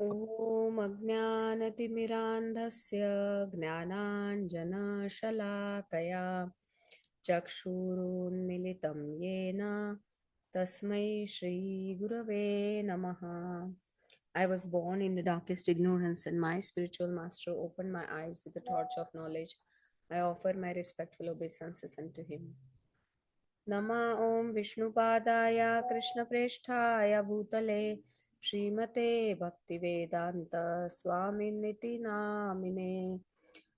ॐ अज्ञानतिमिरान्धस्य ज्ञानाञ्जनशलाकया चक्षुरुन्मिलितं येन तस्मै श्रीगुरवे नमः. I was born in the darkest ignorance, and my spiritual master opened my eyes with the torch of knowledge. I offer my respectful obeisances unto him. Nama Om Vishnupadaya Krishnapreshthaya Bhutale Srimate Bhaktivedanta Swaminiti Namine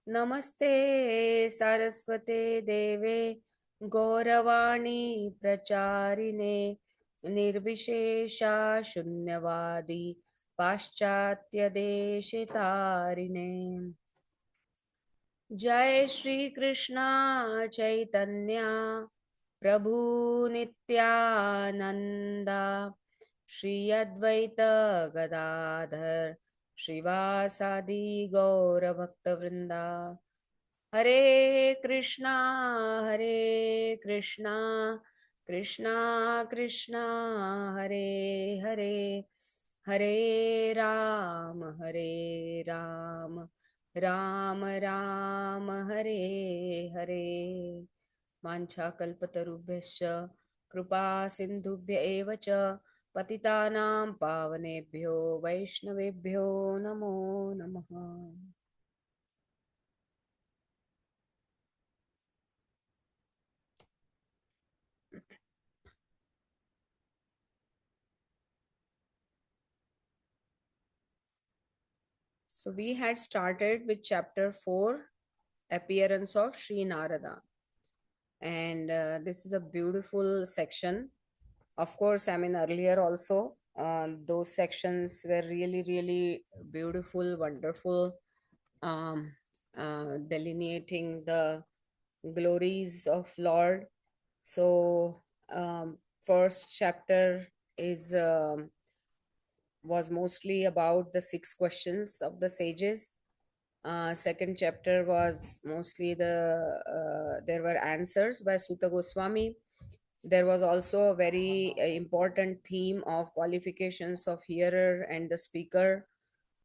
Namaste Saraswate Deve Gauravani Pracharine Nirvishesha Shunyavadi Paschatya Deshitarine Jai Shri Krishna Chaitanya Prabhu Nityananda Shri Advaita Gadadhar Shrivasadi Gaura Bhakta Vrinda Hare Krishna Krishna Krishna Hare Hare Hare Ram Ram Ram Hare Hare Manchakalpatarubhyascha Kripa Sindhubhya eva cha Patitanam Pavanebhyo Vaishnavebhyo Namo Namaha. So we had started with chapter 4, appearance of Sri Narada. And this is a beautiful section. Of course, I mean, earlier also, those sections were really, really beautiful, wonderful, um, delineating the glories of Lord. So, first chapter is was mostly about the 6 questions of the sages. Second chapter was mostly there were answers by Sutta Goswami. There was also a very important theme of qualifications of hearer and the speaker.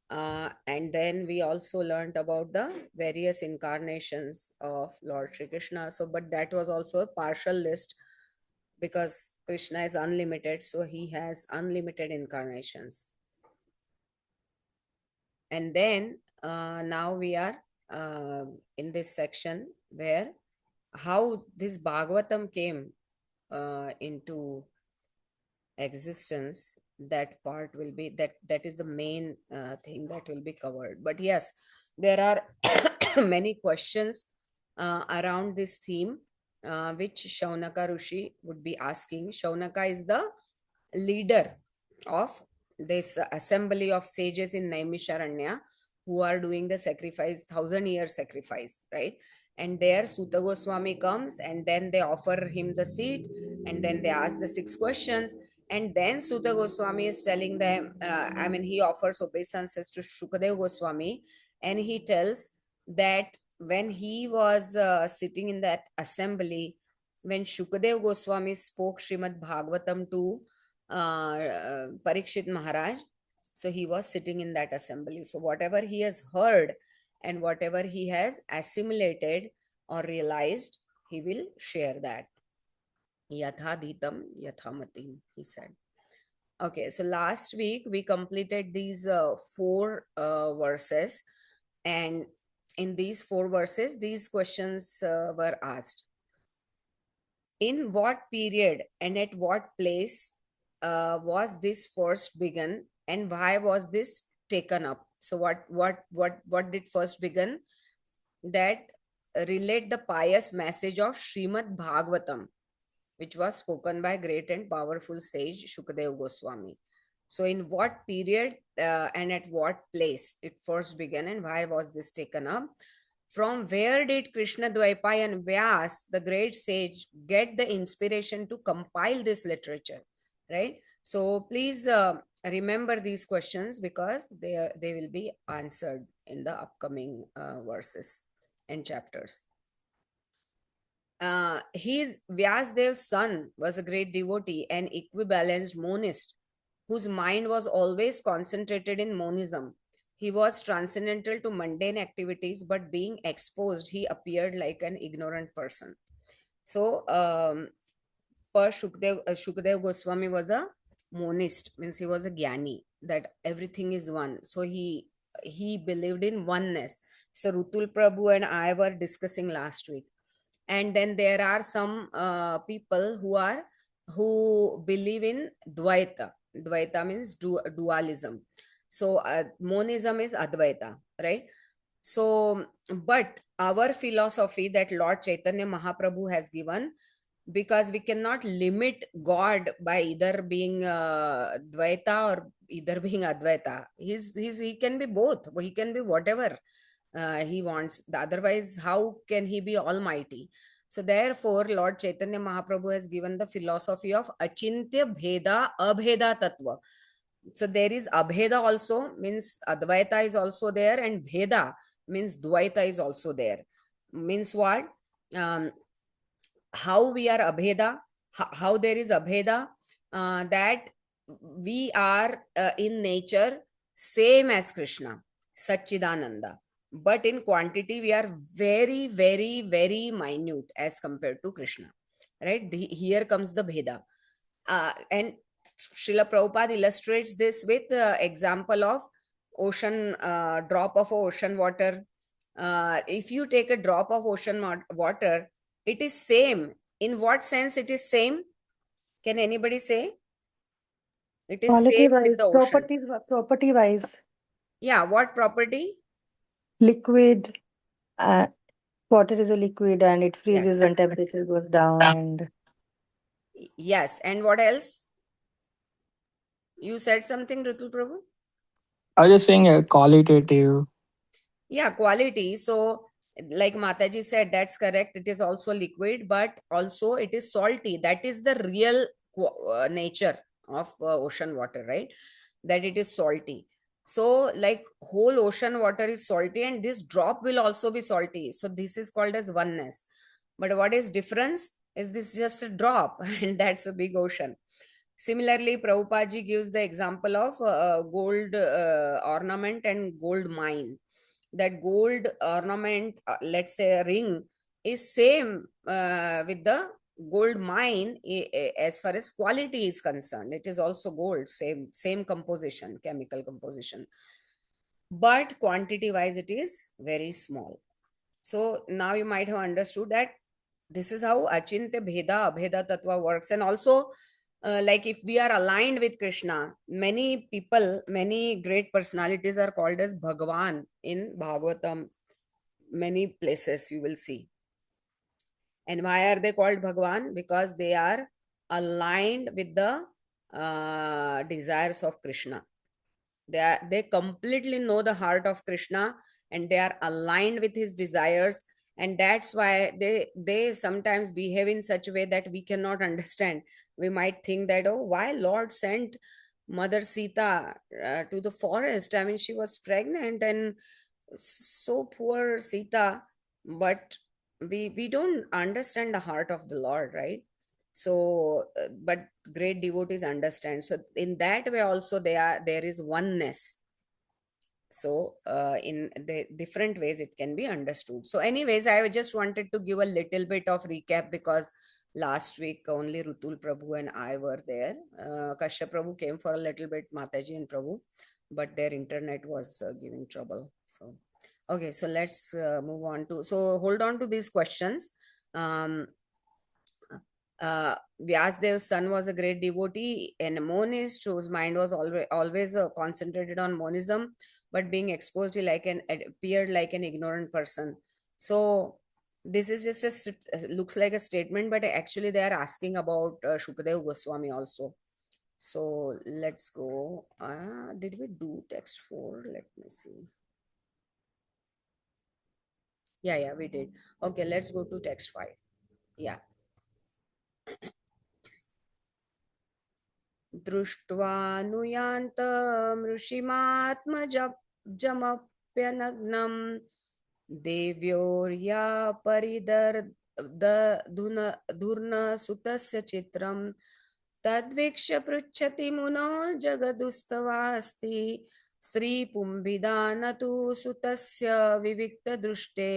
And then we also learned about the various incarnations of Lord Shri Krishna. So, but that was also a partial list because Krishna is unlimited, so he has unlimited incarnations. And then now we are in this section where how this Bhagavatam came into existence. That part will be that is the main thing that will be covered. But yes, there are many questions around this theme, which Shaunaka Rishi would be asking. Shaunaka is the leader of this assembly of sages in Naimisharanya who are doing the sacrifice, 1,000-year sacrifice, right? And there Sutta Goswami comes, and then they offer him the seat, and then they ask the 6 questions, and then Sutta Goswami is telling them, I mean, he offers obeisances to Shukadeva Goswami, and he tells that when he was sitting in that assembly, when Shukadeva Goswami spoke Srimad Bhagavatam to Parīkṣit Maharaj, so he was sitting in that assembly. So whatever he has heard and whatever he has assimilated or realized, he will share that. Yatha dhitam yathamatim, he said. Okay, so last week we completed these 4 verses, and in these 4 verses, these questions were asked. In what period and at what place was this first begun, and why was this taken up? So what did first begin? That relate the pious message of Srimad Bhagavatam, which was spoken by great and powerful sage Shukadeva Goswami. So in what period and at what place it first began, and why was this taken up? From where did Krishna Dvaipayan and Vyas, the great sage, get the inspiration to compile this literature? Right? So please remember these questions because they will be answered in the upcoming verses and chapters. His Vyasadev's son was a great devotee and equibalanced monist whose mind was always concentrated in monism. He was transcendental to mundane activities, but being exposed, he appeared like an ignorant person. So, first Shukdev Goswami was a monist, means he was a jnani, that everything is one. So he believed in oneness. So Rutul Prabhu and I were discussing last week. And then there are some people who believe in Dvaita. Dvaita means dualism. So monism is Advaita, right? So, but our philosophy that Lord Chaitanya Mahaprabhu has given, because we cannot limit God by either being Dvaita or either being Advaita. He can be both. He can be whatever he wants. Otherwise, how can he be almighty? So therefore, Lord Chaitanya Mahaprabhu has given the philosophy of Achintya Bheda Abheda Tattva. So there is Abheda also, means Advaita is also there, and Bheda means Dvaita is also there. Means what? Um, how we are Abheda, how there is Abheda, that we are in nature same as Krishna, Satchidananda. But in quantity, we are very, very, very minute as compared to Krishna. Right? Here comes the Bheda. And Srila Prabhupada illustrates this with example of ocean, drop of ocean water. If you take a drop of ocean water, it is same. In what sense it is same? Can anybody say? It is Quality same with wise, the ocean. property wise, Yeah, what property? liquid. Uh, Water is a liquid and it Yes. freezes when temperature goes down. And Yes. And what else? You said something, Ritu Prabhu? I was just saying a qualitative. Yeah, quality. So, like Mataji said, that's correct. It is also liquid, but also it is salty. That is the real nature of ocean water, right? That it is salty. So, like whole ocean water is salty, and this drop will also be salty. So, this is called as oneness. But what is difference? Is this just a drop, and that's a big ocean. Similarly, Prabhupada ji gives the example of gold ornament and gold mine. That gold ornament, let's say a ring, is same with the gold mine as far as quality is concerned. It is also gold, same composition, chemical composition, but quantity wise it is very small. So now you might have understood that this is how Achintya Bheda Abheda Tattva works. And also, like if we are aligned with Krishna, many people, many great personalities are called as Bhagavan in Bhagavatam. Many places you will see. And why are they called Bhagavan? Because they are aligned with the desires of Krishna. They completely know the heart of Krishna, and they are aligned with his desires. And that's why they sometimes behave in such a way that we cannot understand. We might think that, oh, why Lord sent Mother Sita to the forest? I mean, she was pregnant, and so poor Sita. But we don't understand the heart of the Lord, right? So but great devotees understand. So in that way also there is oneness. So in the different ways it can be understood. So anyways, I just wanted to give a little bit of recap, because last week only Rutul Prabhu and I were there. Kashyap Prabhu came for a little bit, Mataji and Prabhu, but their internet was giving trouble. So okay, so let's move on to, so hold on to these questions. um Vyāsadev's son was a great devotee and a monist whose mind was always concentrated on monism, but being exposed he appeared like an ignorant person. So this is just looks like a statement, but actually they are asking about Shukadev Goswami also. So let's go. Did we do text 4? Let me see. Yeah, we did. Okay, let's go to text 5. Yeah. दृष्ट्वानुयान्तमृषिमात्मजमप्यनग्नं देव्योर्या परिदर्धुर्नसुतस्य चित्रं तद्वीक्ष्य पृच्छति मुनो जगदुस्तवा अस्ति स्त्री पुंभिदान तु सुतस्य विविक्त दृष्टे.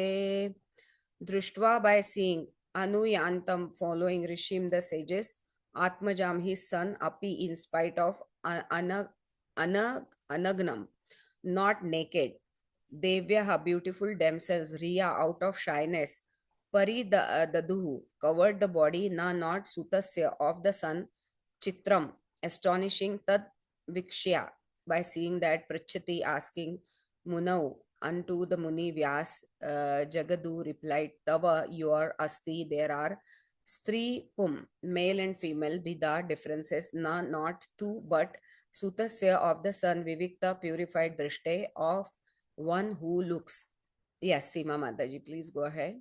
Drishtva, by seeing, Anuyantam, following Rishim the sages, Atmajam his son, Api in spite of Anagnam, not naked, Devya her beautiful damsels, Riya out of shyness, Pari the Duhu covered the body, Na not Sutasya of the sun, Chitram astonishing, Tad Vikshya, by seeing that, Prachati asking Munau unto the Muni Vyas, Jagadu replied, Tava, your asti, there are Stri Pum, male and female, Bida, differences, Na, not two, but Sutasya of the sun, Vivikta, purified Drishte, of one who looks. Yes, Seema Mataji, please go ahead.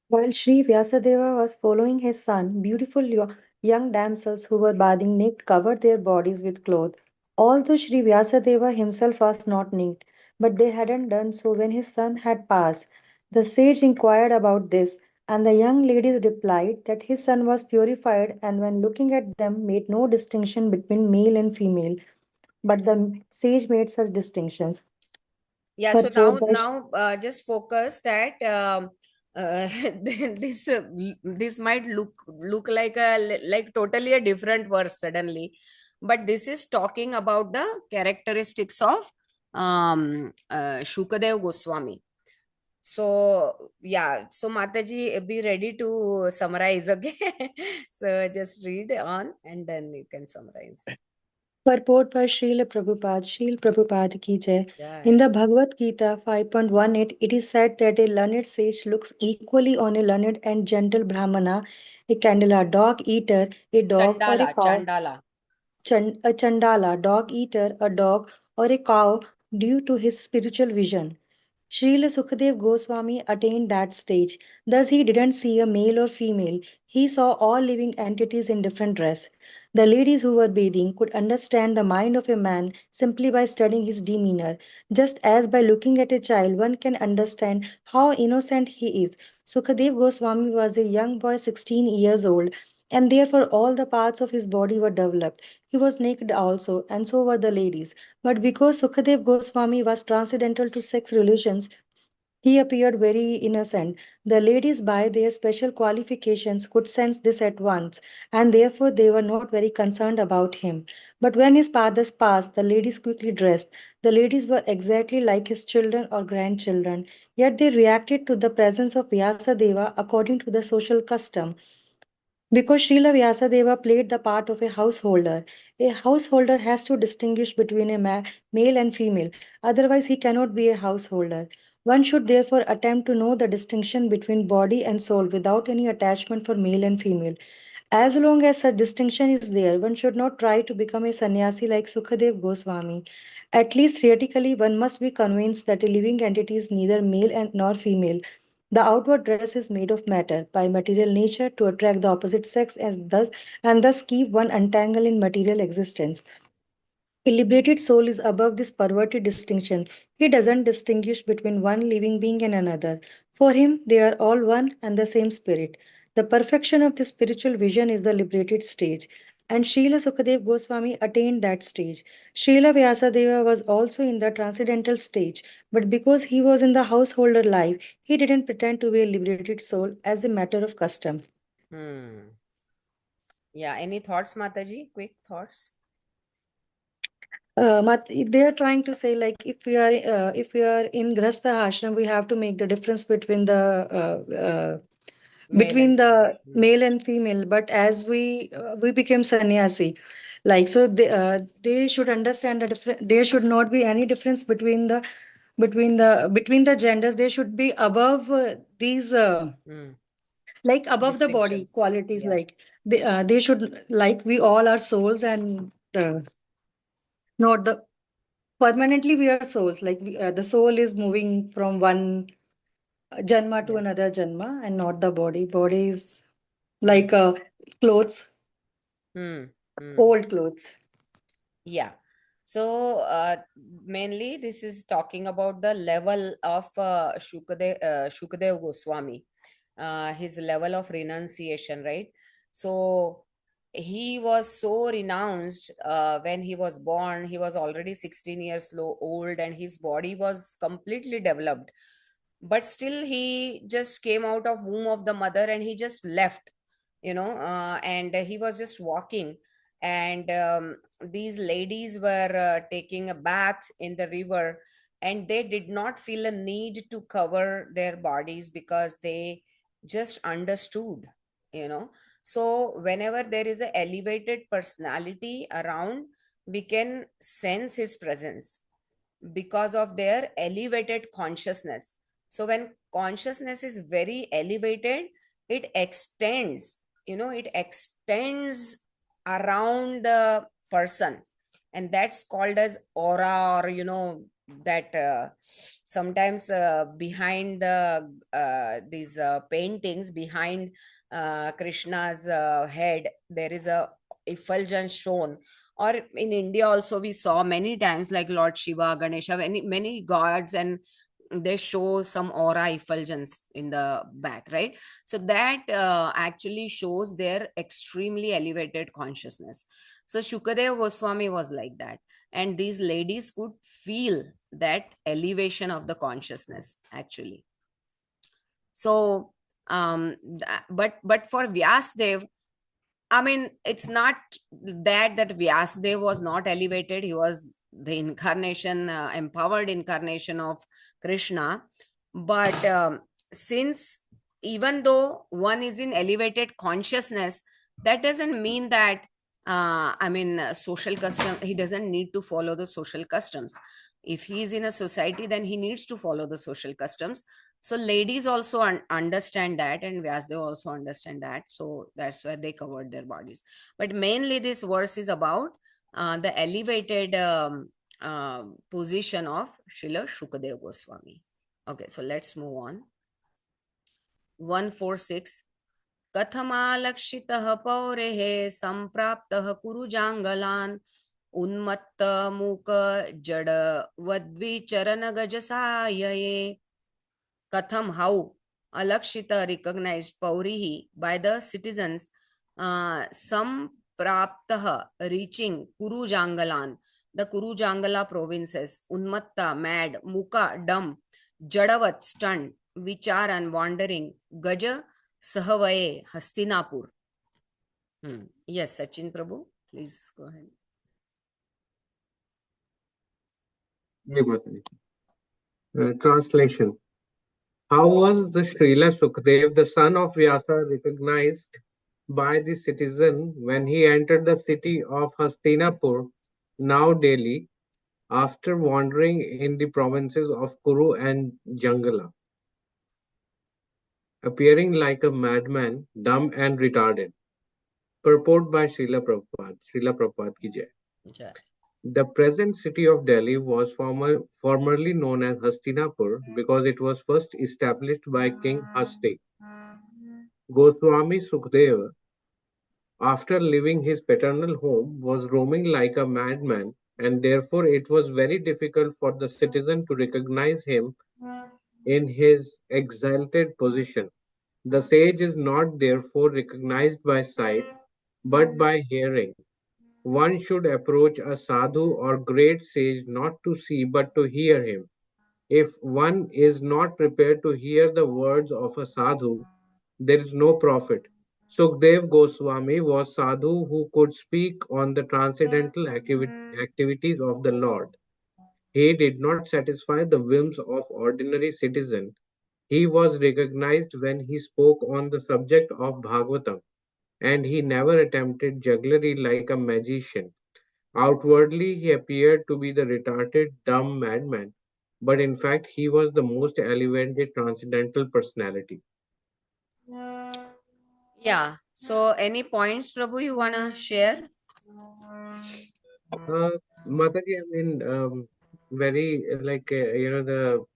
While Śrī Vyāsadeva was following his son, beautiful young damsels who were bathing naked covered their bodies with cloth. Although Śrī Vyāsadeva himself was not naked, but they hadn't done so when his son had passed. The sage inquired about this, and the young ladies replied that his son was purified and when looking at them made no distinction between male and female, but the sage made such distinctions. Yeah, so Purport by now just focus that uh, this this might look like like totally a different verse suddenly, but this is talking about the characteristics of Shukadev Goswami. So yeah, so Mataji, be ready to summarize, okay? So just read on and then you can summarize. Purport by Srila Prabhupada, Srila Prabhupada ki jai. Yeah. In the Bhagavad Gita 5.18, it is said that a learned sage looks equally on a learned and gentle Brahmana, a Candala, dog eater, a dog or a cow, Chandala. a Chandala, dog eater, a dog or a cow, due to his spiritual vision. Śrīla Sukadeva Goswami attained that stage. Thus, he didn't see a male or female. He saw all living entities in different dress. The ladies who were bathing could understand the mind of a man simply by studying his demeanor, just as by looking at a child one can understand how innocent he is. Sukadeva Goswami was a young boy 16 years old, and therefore all the parts of his body were developed. He was naked also, and so were the ladies. But because Sukadev Goswami was transcendental to sex relations, he appeared very innocent. The ladies, by their special qualifications, could sense this at once, and therefore they were not very concerned about him. But when his fathers passed, the ladies quickly dressed. The ladies were exactly like his children or grandchildren, yet they reacted to the presence of Vyasadeva according to the social custom. Because Śrīla Vyāsadeva played the part of a householder has to distinguish between a male and female, otherwise, he cannot be a householder. One should therefore attempt to know the distinction between body and soul without any attachment for male and female. As long as such distinction is there, one should not try to become a sannyasi like Sukadev Goswami. At least theoretically, one must be convinced that a living entity is neither male nor female. The outward dress is made of matter by material nature to attract the opposite sex and thus keep one entangled in material existence. A liberated soul is above this perverted distinction. He doesn't distinguish between one living being and another. For him, they are all one and the same spirit. The perfection of the spiritual vision is the liberated stage, and Srila Sukadev Goswami attained that stage. Srila Vyasadeva was also in the transcendental stage, but because he was in the householder life, he didn't pretend to be a liberated soul as a matter of custom. Yeah, any thoughts, Mataji? Quick thoughts. They are trying to say like if we are in Grastha ashram, we have to make the difference between Male and the female. male and female. But as we became sannyasi, like so they should understand the difference. There should not be any difference between the genders. They should be above these like above the body Distinctions. qualities. Yeah. Like they should like we all are souls and not the permanently we are souls like the soul is moving from one janma to Yeah. another janma and not the body is Hmm. like clothes, Hmm. Hmm. old clothes. Yeah. So mainly this is talking about the level of Shukadev Goswami. his level of renunciation, right? So he was so renounced when he was born. He was already 16 years old, and his body was completely developed, but still he just came out of womb of the mother and he just left, and he was just walking, and these ladies were taking a bath in the river, and they did not feel a need to cover their bodies because they just understood, you know so whenever there is a elevated personality around, we can sense his presence because of their elevated consciousness. So when consciousness is very elevated, it extends, it extends around the person, and that's called as aura, or that sometimes behind these paintings, behind Krishna's head, there is a effulgence shown. Or in India also, we saw many times, like Lord Shiva, Ganesha, many gods, and they show some aura effulgence in the back, right? So that actually shows their extremely elevated consciousness. So Shukadeva Goswami was like that, and these ladies could feel that elevation of the consciousness actually. So but for Vyasdev, I mean, it's not that Vyasadeva was not elevated. He was the incarnation, empowered incarnation of Krishna. But since, even though one is in elevated consciousness, that doesn't mean that, social custom, he doesn't need to follow the social customs. If he is in a society, then he needs to follow the social customs. So ladies also understand that, and Vyasdev also understand that. So that's why they covered their bodies. But mainly this verse is about the elevated position of Śrīla Śukadeva Goswami. Okay, so let's move on. 146. कथमालक्षितः पौरेः सम्प्राप्तः कुरु जाङ्गलान् उन्मत्त मूक जड वद्विचरण गजसायये. Katham, how Alakshita recognized Paurihi by the citizens, Sampraptaha, reaching Kuru Jāṅgalan, the Kuru Jāṅgala provinces, Unmatta, mad, Muka, dumb, Jadavat, stunned, Vicharan, wandering, Gaja, Sahavaye, Hastinapur. Yes, Sachin Prabhu, please go ahead. Translation. How was the Śrīla Śukadeva, the son of Vyāsa, recognized by the citizen when he entered the city of Hastināpura, now Delhi, after wandering in the provinces of Kuru and Jāṅgala, appearing like a madman, dumb and retarded? Purport by Srila Prabhupada. Srila Prabhupada ki jai. Jai. The present city of Delhi was formerly known as Hastinapur because it was first established by King Hasti. Goswami Sukadeva, after leaving his paternal home, was roaming like a madman, and therefore it was very difficult for the citizen to recognize him in his exalted position. The sage is not therefore recognized by sight, but by hearing. One should approach a sadhu or great sage not to see but to hear him. If one is not prepared to hear the words of a sadhu, there is no profit. Sukdev Goswami was sadhu who could speak on the transcendental activities of the Lord. He did not satisfy the whims of ordinary citizen. He was recognized when he spoke on the subject of Bhāgavatam, and he never attempted jugglery like a magician. Outwardly, he appeared to be the retarded, dumb madman, but in fact, he was the most elevated transcendental personality. Yeah. So, any points, Prabhu, you wanna share? Mataji, I mean, very the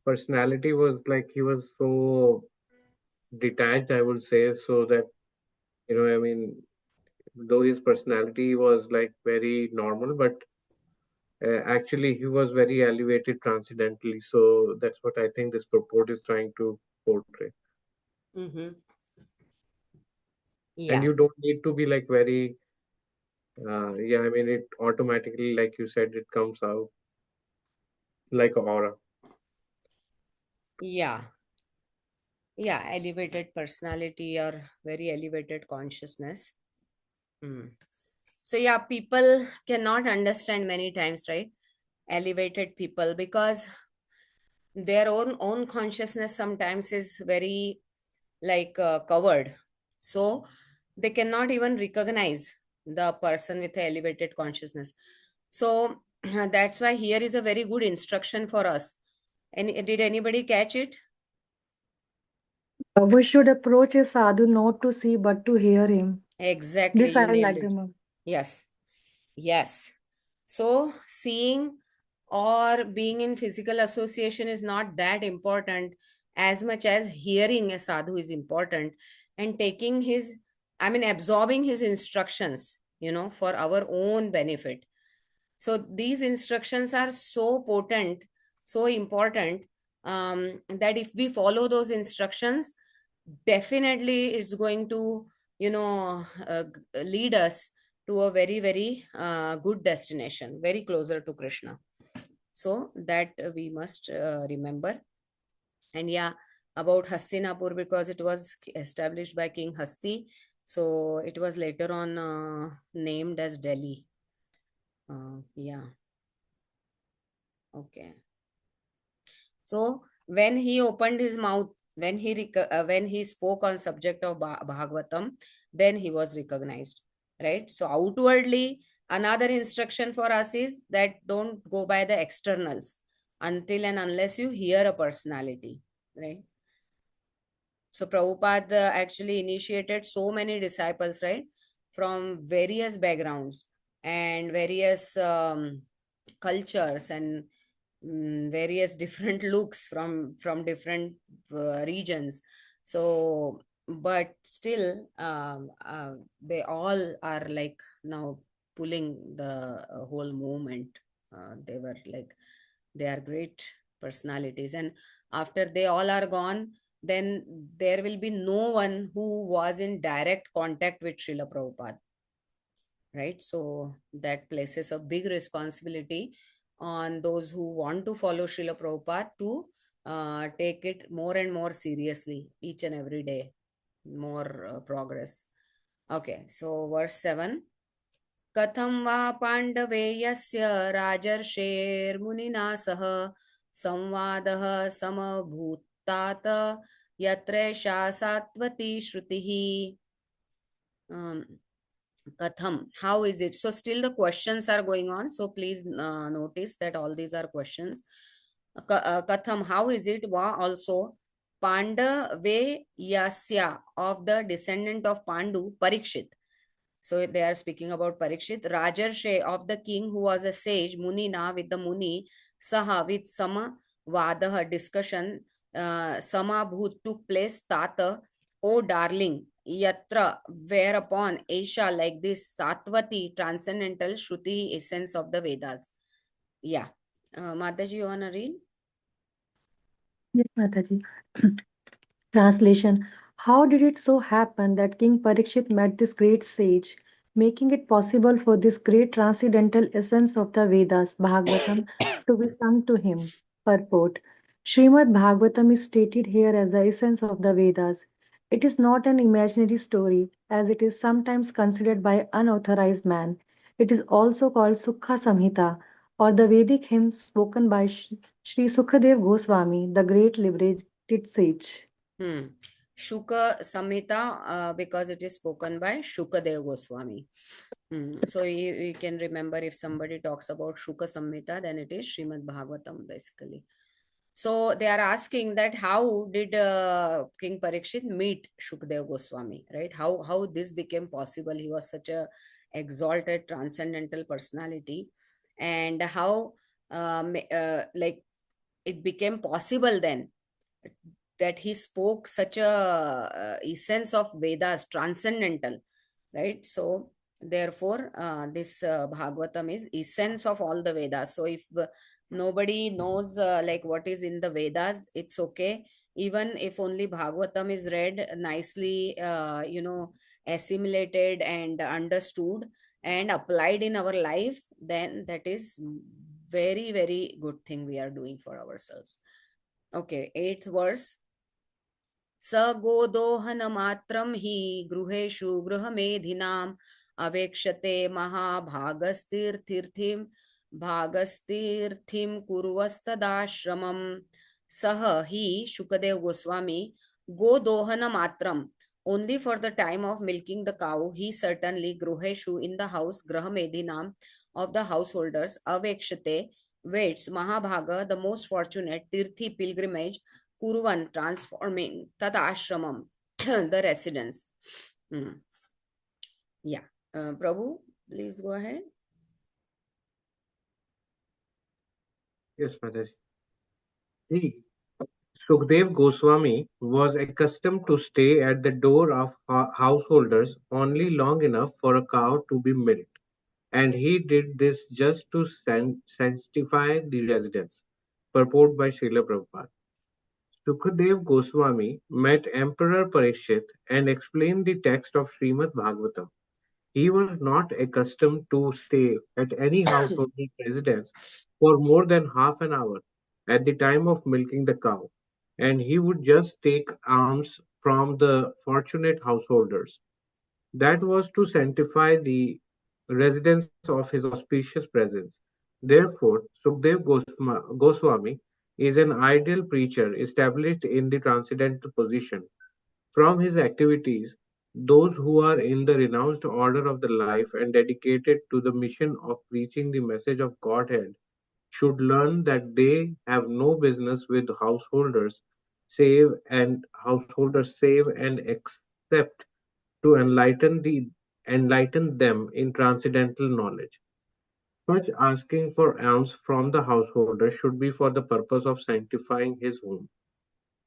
personality was like he was so detached, I would say, so that I mean, though his personality was like very normal, but actually he was very elevated transcendentally. So that's what I think this purport is trying to portray. Mm-hmm. And Yeah. you don't need to be like very, yeah, I mean, it automatically, like you said, it comes out like a aura. Yeah. Yeah. Elevated personality or very elevated consciousness. Hmm. So, yeah, people cannot understand many times, right? Elevated people, because their own consciousness sometimes is very like covered, so they cannot even recognize the person with a elevated consciousness. So that's why here is a very good instruction for us. And did anybody catch it? We should approach a sadhu not to see but to hear him. Exactly, This you I nailed like it. the ma'am. Yes, yes. So seeing or being in physical association is not that important, as much as hearing a sadhu is important, and taking his, I mean, absorbing his instructions, for our own benefit. So these instructions are so potent, so important, that if we follow those instructions, definitely it's going to, lead us to a very, very good destination, very closer to Krishna. So that we must remember. And yeah, about Hastinapur, because it was established by King Hasti, so it was later on named as Delhi. Yeah. Okay. So when he opened his mouth, when he spoke on subject of Bhagavatam, then he was recognized, right? So outwardly, another instruction for us is that don't go by the externals until and unless you hear a personality, right? So Prabhupada actually initiated so many disciples, right, from various backgrounds and various cultures and various different looks from different regions. So, but still, they all are like now pulling the whole movement. They were like, they are great personalities, and after they all are gone, then there will be no one who was in direct contact with Srila Prabhupada, right? So that places a big responsibility on those who want to follow Srila Prabhupada to take it more and more seriously each and every day, more progress. Okay, so verse 7. कथं वा पाण्डवेयस्य राजर्षेर्मुनिना सह संवादः समभूत्तात यत्रैषा सात्वती श्रुतिः. Katham, how is it? So still the questions are going on, so please notice that all these are questions. Katham, how is it? Va also Pandave Yasya, of the descendant of Pandu, Parikshit. So they are speaking about Parikshit. Rajarshe, of the king who was a sage, Munina, with the Muni, Saha, with Sama Vadaha, discussion, Samabhut took place, Tata, O darling, Yatra, whereupon Aisha, like this, Satvati, transcendental, Shruti, essence of the Vedas. Yeah. Mataji, you want to read? Yes, Mataji. Translation. How did it so happen that King Parikshit met this great sage, making it possible for this great transcendental essence of the Vedas, Bhagavatam, to be sung to him? Purport. Srimad Bhagavatam is stated here as the essence of the Vedas. It is not an imaginary story, as it is sometimes considered by unauthorized man. It is also called Sukha Samhita, or the Vedic hymn spoken by Sri Sukadev Goswami, the great liberated sage. Shuka Samhita, because it is spoken by Shukadev Goswami. So you can remember, if somebody talks about Shuka Samhita, then it is Srimad Bhagavatam basically. So they are asking that how did King Parikshit meet Shukadev Goswami, right? How this became possible? He was such a exalted transcendental personality, and how like it became possible then that he spoke such a essence of Vedas, transcendental, right? So therefore this Bhagavatam is essence of all the Vedas. So if nobody knows like what is in the Vedas, it's okay. Even if only Bhagavatam is read nicely, assimilated and understood and applied in our life, then that is very, very good thing we are doing for ourselves. Okay, 8th verse. स गोदोहनमात्रं हि गृहेषु गृहमेधिनाम् अवेक्षते महाभागस्तीर्थीर्थिं भागस्तीर्थिं कुर्वस्तदाश्रमम्. सह he Shukadev Goswami godohanamatram, only for the time of milking the cow, he certainly gruheshu, in the house, grahamedhinam, of the householders, avekshate, waits, Mahabhaga, the most fortunate, tirthi, pilgrimage, Kuruvan, transforming, Tad Ashramam, the residence. Yeah. Prabhu, please go ahead. Yes, Mataji. He, Sukdev Goswami, was accustomed to stay at the door of householders only long enough for a cow to be milked, and he did this just to sanctify the residence. Purport by Srila Prabhupada. Sukadev Goswami met Emperor Parīkṣit and explained the text of Srimad Bhagavatam. He was not accustomed to stay at any household residence for more than half an hour at the time of milking the cow, and he would just take alms from the fortunate householders. That was to sanctify the residence of his auspicious presence. Therefore, Sukdev Goswami is an ideal preacher established in the transcendental position. From his activities, those who are in the renounced order of the life and dedicated to the mission of preaching the message of Godhead should learn that they have no business with householders save and except to enlighten them in transcendental knowledge. Such asking for alms from the householder should be for the purpose of sanctifying his home.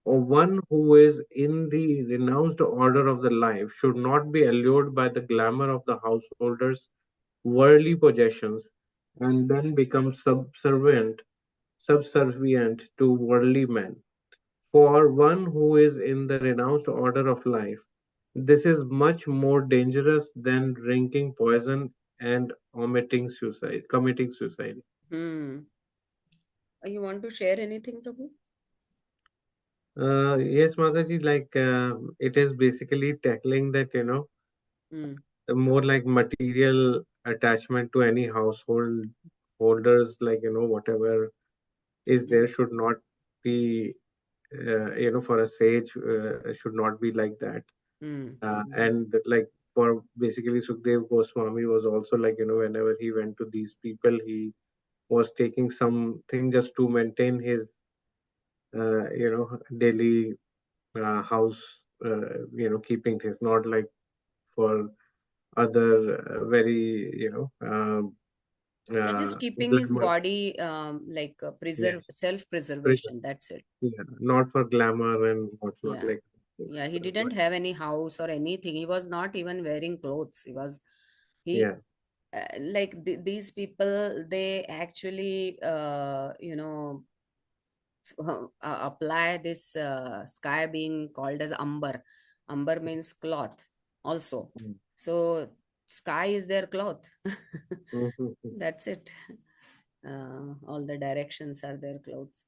Or one who is in the renounced order of the life should not be allured by the glamour of the householder's worldly possessions and then become subservient to worldly men. For one who is in the renounced order of life, this is much more dangerous than drinking poison and committing suicide. You want to share anything, Prabhu? Yes, Mataji, it is basically tackling that, more like material attachment to any household holders, whatever is there should not be, for a sage, should not be like that. And like for basically Sukdev Goswami was also whenever he went to these people, he was taking something just to maintain his, daily house, keeping things, not like for other very, Just keeping his glamour. body Yes, self-preservation. That's it. yeah, not for glamour and whatnot. Yeah. Yeah, he didn't have any house or anything. He was not even wearing clothes. Yeah. These people, they actually, apply this sky being called as amber. Amber means cloth also. So sky is their cloth. That's it. All the directions are their clothes.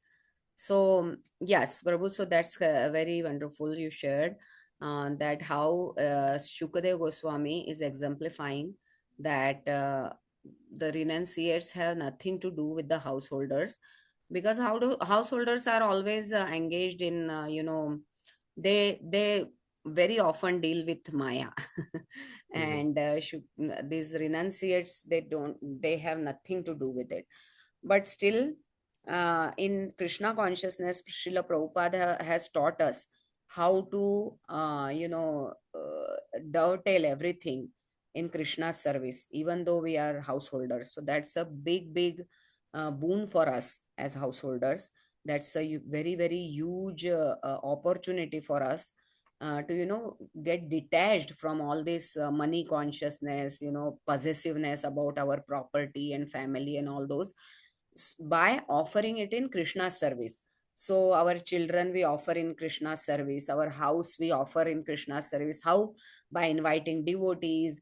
So yes, Prabhu, so that's very wonderful you shared that how Shukadev Goswami is exemplifying that the renunciates have nothing to do with the householders, because householders are always engaged in they very often deal with Maya. And these renunciates, they have nothing to do with it. But still, in Krishna consciousness, Srila Prabhupada has taught us how to, dovetail everything in Krishna's service, even though we are householders. So that's a big, big boon for us as householders. That's a very, very huge opportunity for us to, get detached from all this money consciousness, possessiveness about our property and family and all those, by offering it in Krishna's service. So our children we offer in Krishna's service, our house we offer in Krishna's service. How? By inviting devotees,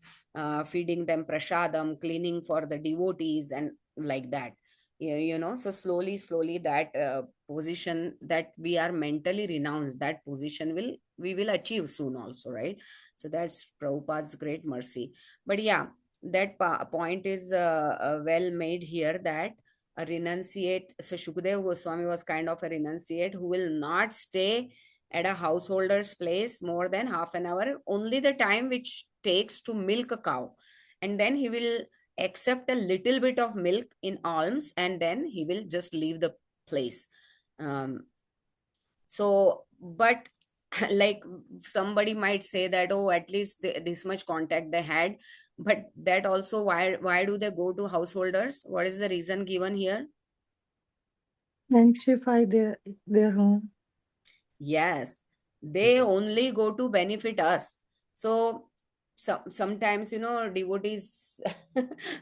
feeding them prasadam, cleaning for the devotees, and like that. So slowly that position that we are mentally renounced, that position we will achieve soon also, right? So that's Prabhupada's great mercy. But yeah, that point is well made here, that a renunciate. So Shukadeva Goswami was kind of a renunciate who will not stay at a householder's place more than half an hour, only the time which takes to milk a cow. And then he will accept a little bit of milk in alms, and then he will just leave the place. Um, but like somebody might say that, oh, at least this much contact they had. But that also, why do they go to householders? What is the reason given here? Sanctify their home. Yes, they only go to benefit us. So sometimes, devotees,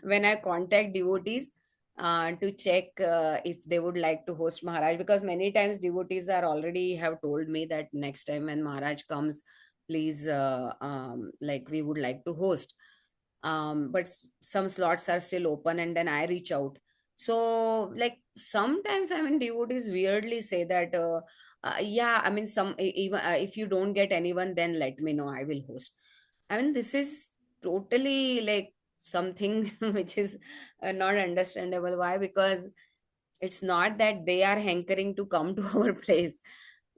when I contact devotees to check if they would like to host Maharaj, because many times devotees are already have told me that next time when Maharaj comes, please, like we would like to host. But some slots are still open, and then I reach out. So like sometimes, I mean, devotees weirdly say that, yeah, I mean, even if you don't get anyone, then let me know, I will host. I mean, this is totally like something which is not understandable. Why? Because it's not that they are hankering to come to our place,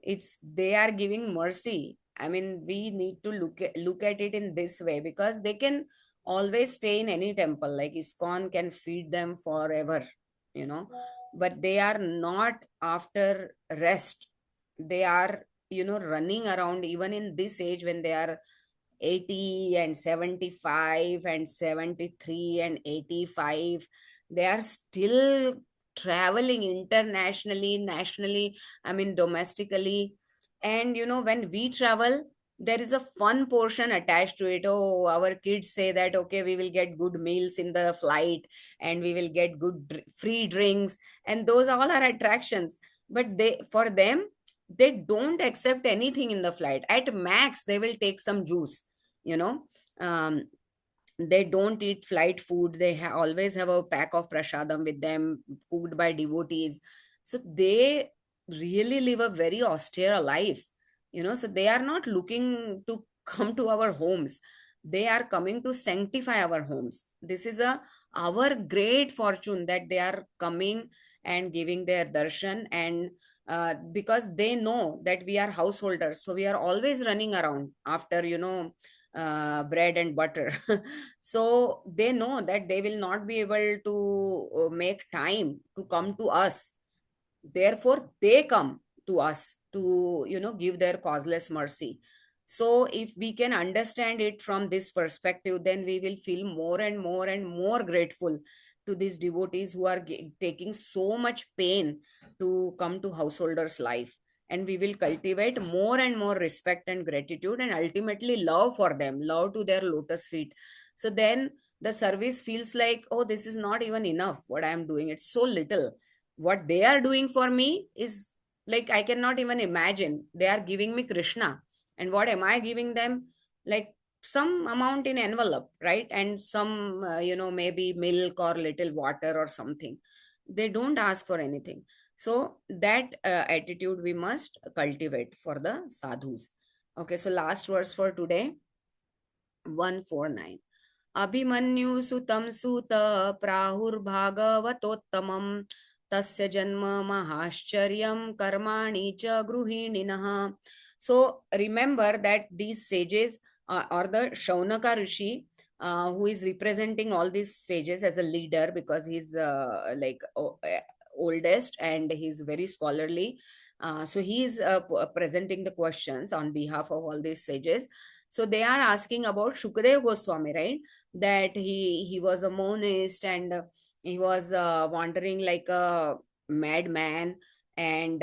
it's they are giving mercy. I mean, we need to look at it in this way, because they can always stay in any temple, like ISKCON can feed them forever, you know but they are not after rest. They are, running around even in this age, when they are 80 and 75 and 73 and 85. They are still traveling internationally, nationally, I mean domestically. And when we travel, there is a fun portion attached to it. Oh, our kids say that, okay, we will get good meals in the flight, and we will get good free drinks, and those all are attractions. But for them, they don't accept anything in the flight. At max they will take some juice, you know um, they don't eat flight food. They always have a pack of prasadam with them, cooked by devotees. So they really live a very austere life, so they are not looking to come to our homes. They are coming to sanctify our homes. This is our great fortune, that they are coming and giving their darshan. And because they know that we are householders, so we are always running around after, bread and butter. So they know that they will not be able to make time to come to us. Therefore they come to us to, give their causeless mercy. So if we can understand it from this perspective, then we will feel more and more and more grateful to these devotees who are taking so much pain to come to householders life. And we will cultivate more and more respect and gratitude, and ultimately love for them, love to their lotus feet. So then the service feels like, oh, this is not even enough what I am doing, it's so little. What they are doing for me is like, I cannot even imagine. They are giving me Krishna, and what am I giving them? Like some amount in envelope, right? And some, maybe milk or little water or something. They don't ask for anything. So that attitude we must cultivate for the sadhus. Okay, so last verse for today, 149. Abhimanyu सुतं सुत प्राहुर्भागवतोत्तमं तस्य जन्म महाश्चर्यं कर्माणि च गृहिणिनः. So remember that these sages, or the Shaunaka Rishi, who is representing all these sages as a leader, because he's oldest and he's very scholarly. So he is presenting the questions on behalf of all these sages. So they are asking about Shukadeva Goswami, right? That he was a monist, and he was wandering like a madman. And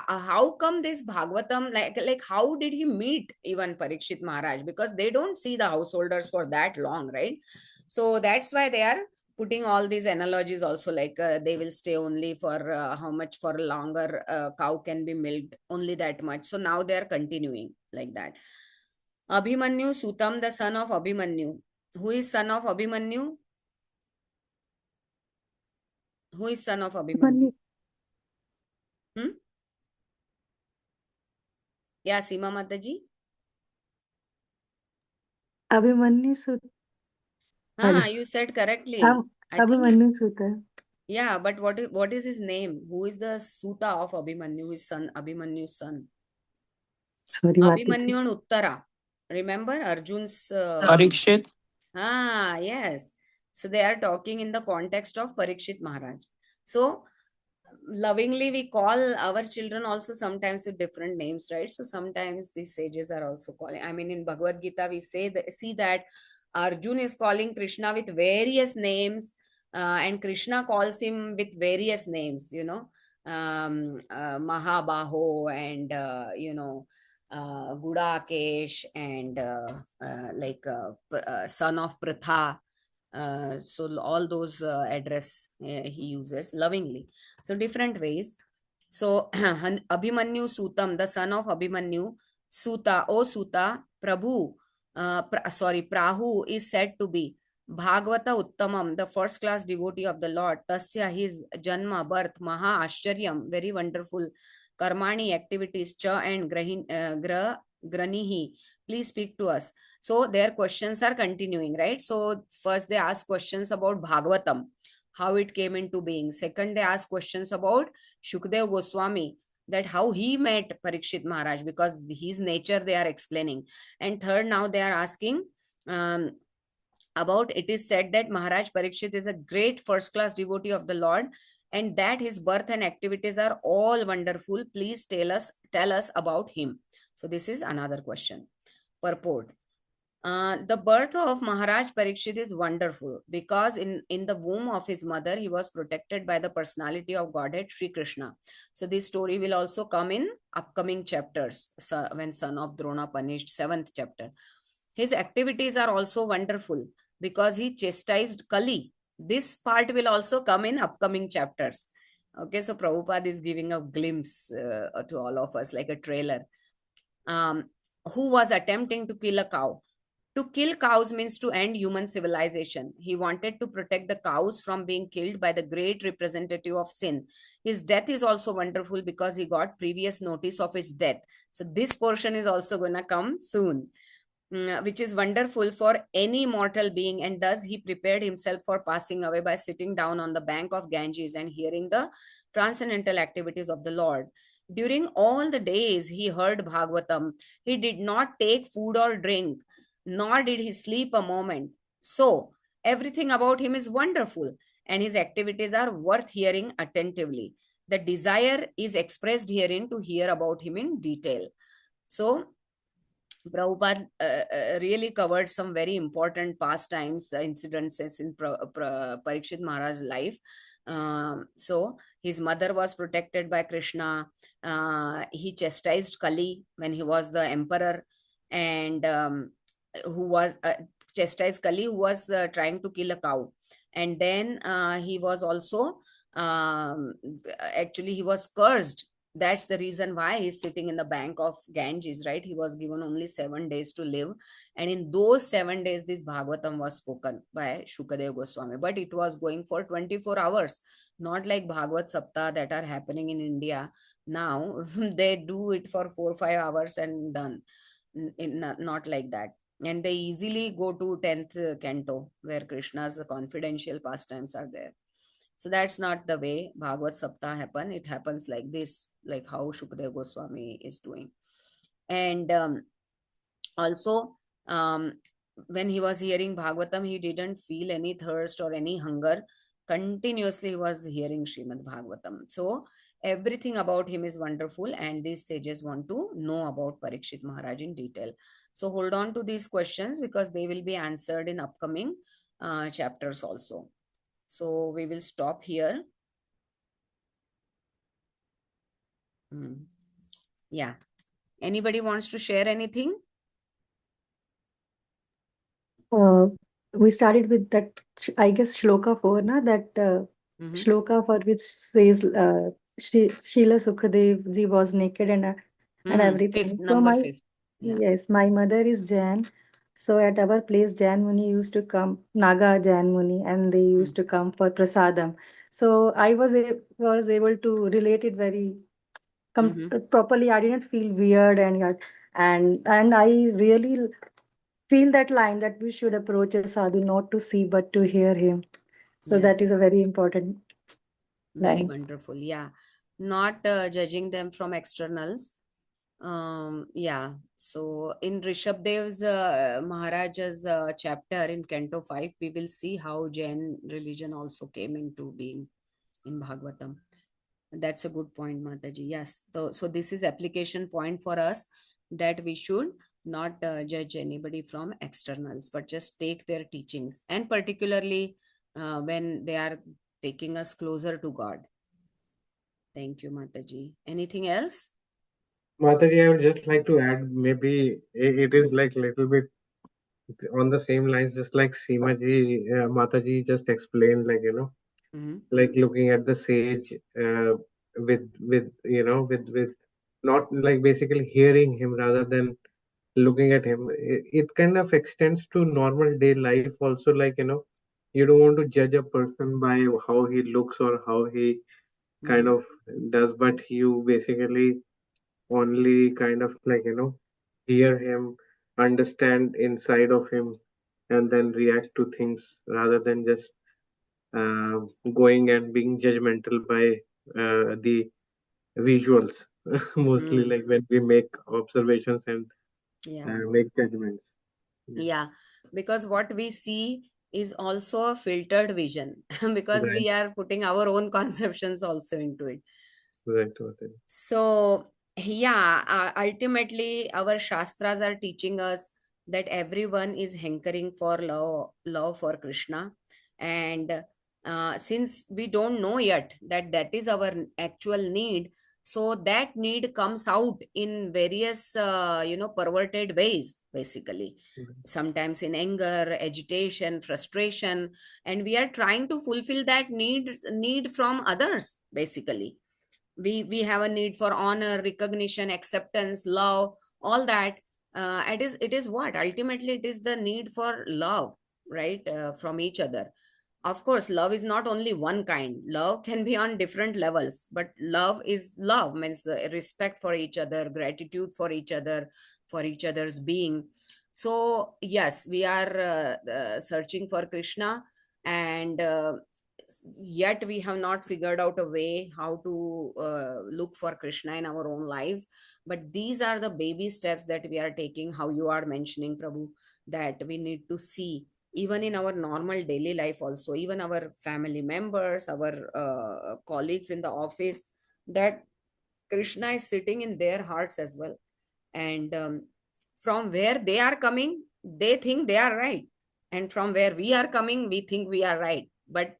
how come this Bhagavatam, like how did he meet even Parikshit Maharaj? Because they don't see the householders for that long, right? So that's why they are putting all these analogies also, like they will stay only for how much for longer, cow can be milked only that much. So now they are continuing like that. Abhimanyu Sutam, the son of Abhimanyu. Who is son of Abhimanyu? Who is son of Abhimanyu? Hmm? Yeah, Seema Mataji. Abhimanyu Sutta. You said correctly. I think, Abhimanyu Sutta. yeah, but what is his name? Who is the Suta of Abhimanyu? His son, Abhimanyu's son. Sorry, Abhimanyu Mataji. and Uttara. Remember Arjun's. Parīkṣit. Yes. So they are talking in the context of Parikshit Maharaj. So lovingly we call our children also sometimes with different names, right? So sometimes these sages are also calling. I mean, in Bhagavad Gita we see that Arjun is calling Krishna with various names, and Krishna calls him with various names, Mahabaho, and Gudakesh, and son of Pratha. So all those address he uses lovingly. So different ways. So Abhimanyu Sutam, the son of Abhimanyu, Suta, O Suta, Prabhu, Prahu is said to be Bhagavata Uttamam, the first class devotee of the Lord. Tasya, his Janma, birth, Maha Ashcharyam, very wonderful. Karmani, activities, Cha and Granihi. Please speak to us. So their questions are continuing, right? So first they ask questions about Bhagavatam, how it came into being. Second, they ask questions about Shukadeva Goswami, that how he met Parikshit Maharaj, because his nature they are explaining. And third, now they are asking about, it is said that Maharaj Parikshit is a great first class devotee of the Lord, and that his birth and activities are all wonderful. Please tell us about him. So this is another question. Purport. The birth of Maharaj Parikshit is wonderful because in the womb of his mother, he was protected by the personality of Godhead, Sri Krishna. So this story will also come in upcoming chapters, when son of Drona punished, 7th chapter. His activities are also wonderful because he chastised Kali. This part will also come in upcoming chapters. Okay, so Prabhupada is giving a glimpse to all of us, like a trailer. Who was attempting to kill a cow. To kill cows means to end human civilization. He wanted to protect the cows from being killed by the great representative of sin. His death is also wonderful because he got previous notice of his death. So this portion is also going to come soon, which is wonderful for any mortal being. And thus he prepared himself for passing away by sitting down on the bank of Ganges and hearing the transcendental activities of the Lord. During all the days he heard Bhagavatam, he did not take food or drink, nor did he sleep a moment. So everything about him is wonderful, and his activities are worth hearing attentively. The desire is expressed herein to hear about him in detail. So Prabhupada really covered some very important pastimes, incidences in Parikshit Maharaj's life. So his mother was protected by Krishna. He chastised Kali when he was the emperor, and who was chastised Kali, who was trying to kill a cow. And then he was also actually he was cursed. That's the reason why he's sitting in the bank of Ganges, right? He was given only 7 days to live, and in those 7 days this Bhagavatam was spoken by Shukadeva Goswami, but it was going for 24 hours, not like Bhagavat Saptah that are happening in India now. They do it for 4-5 hours and done. Not like that. And they easily go to 10th canto where Krishna's confidential pastimes are there. So that's not the way Bhagavad Saptah happen. It happens like this, like how Shukadeva Goswami is doing. And also, when he was hearing Bhagavatam, he didn't feel any thirst or any hunger. Continuously he was hearing Srimad Bhagavatam. So everything about him is wonderful, and these sages want to know about Parikshit Maharaj in detail. So hold on to these questions because they will be answered in upcoming chapters also. So we will stop here. Yeah. Anybody wants to share anything? we started with that, I guess, shloka 4, na? That Mm-hmm. shloka for which says Śrīla Śukadeva ji was naked and Fifth, everything. So number my, fifth. Yeah. yes, my mother is Jain. So at our place, Jain Muni used to come, Naga Jain Muni, and they Mm. used to come for prasadam. So I was able to relate it very Mm-hmm. properly. I didn't feel weird, and I really feel that line that we should approach a sadhu not to see but to hear him. So that is Yes. a very important Very line. wonderful. Yeah. Not judging them from externals. Yeah. So in Rishabdev's Maharaja's chapter in Canto 5, we will see how Jain religion also came into being in Bhagavatam. That's a good point, Mataji. Yes. So this is application point for us, that we should not judge anybody from externals, but just take their teachings, and particularly when they are taking us closer to God. Thank you, Mataji. Anything else? Mataji, I would just like to add, maybe it is like little bit on the same lines, just like Mataji just explained, like, Mm-hmm. like looking at the sage, with with not like basically hearing him rather than looking at him. It kind of extends to normal day life also, like, you don't want to judge a person by how he looks or how he kind Mm-hmm. of does, but you basically only kind of like, hear him, understand inside of him, and then react to things rather than just uh, going and being judgmental by the visuals. Mostly Mm. like when we make observations and Yeah. make judgments. Yeah. Because what we see is also a filtered vision because Right, we are putting our own conceptions also into it. right, Mataji. So, yeah, ultimately, our Shastras are teaching us that everyone is hankering for love for Krishna. And since we don't know yet that that is our actual need, so that need comes out in various, perverted ways, basically. Sometimes in anger, agitation, frustration, and we are trying to fulfill that need from others, basically. We have a need for honor, recognition, acceptance, love, all that. It is what ultimately it is the need for love, right, from each other. Of course, love is not only one kind. Love can be on different levels, but love is love, means respect for each other, gratitude for each other, for each other's being. So yes, we are searching for Krishna, and yet we have not figured out a way how to look for Krishna in our own lives. But these are the baby steps that we are taking, how you are mentioning, Prabhu, that we need to see even in our normal daily life also, even our family members, our colleagues in the office, that Krishna is sitting in their hearts as well. And from where they are coming, they think they are right, and from where we are coming, we think we are right. But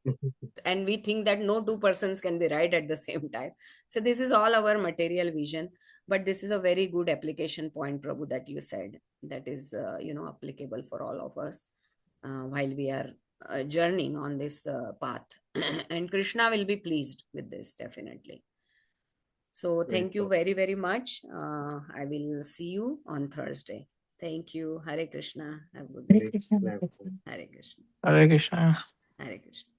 and we think that no two persons can be right at the same time. So this is all our material vision. But this is a very good application point, Prabhu, that you said, that is applicable for all of us while we are journeying on this path. And Krishna will be pleased with this, definitely. So Right. thank you very, very much. I will see you on Thursday. Thank you. Hare Krishna. Have a good Hare day. Krishna, Right. Mataji. Hare Krishna. Hare Krishna. Hare Krishna.